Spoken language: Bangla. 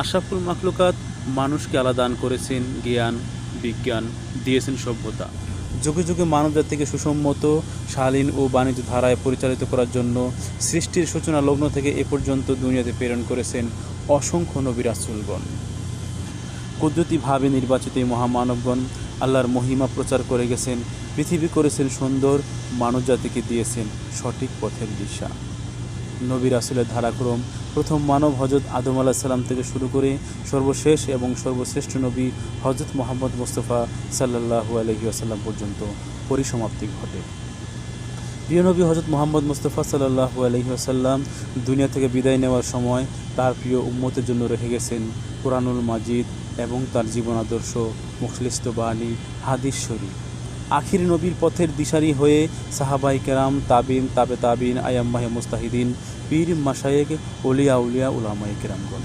আশরাফুল মাখলুকাত মানুষকে আল্লাহ দান করেছেন জ্ঞান, বিজ্ঞান, দিয়েছেন সভ্যতা। যুগে যুগে মানবজাতিকে সুসম্মত, শালীন ও বাণিজ্য ধারায় পরিচালিত করার জন্য সৃষ্টির সূচনা লগ্ন থেকে এ পর্যন্ত দুনিয়াতে প্রেরণ করেছেন অসংখ্য নবী রাসূলগণ। কুদরতিভাবে নির্বাচিত এই মহামানবগণ আল্লাহর মহিমা প্রচার করে গেছেন, পৃথিবী করেছেন সুন্দর, মানবজাতিকে দিয়েছেন সঠিক পথের দিশা। নবী রাসূলের ধারাক্রম প্রথম মানব হজরত আদম আলাইহিস সালাম থেকে শুরু করে সর্বশেষ এবং সর্বশ্রেষ্ঠ নবী হজরত মুহাম্মদ মুস্তাফা সাল্লাল্লাহু আলাইহি ওয়াসাল্লাম পর্যন্ত পরিসমাপ্তি ঘটে। প্রিয় নবী হজরত মুহাম্মদ মুস্তাফা সাল্লাল্লাহু আলাইহি ওয়াসাল্লাম দুনিয়া থেকে বিদায় নেওয়ার সময় তার প্রিয় উম্মতের জন্য রেখে গেছেন কুরআনুল মাজিদ এবং তার জীবন আদর্শ, মুখলিসত বাণী, হাদিস শরীফ। আখির নবীর পথের দিশারি হয়ে সাহাবায়ে কেরাম, তাবিন, তাবে তাবিন, আয়াম্মায়ে মুস্তাহিদিন, পীর, মাশায়েখ, ওলিয়া উলিয়া, উলামায়ে কেরামগণ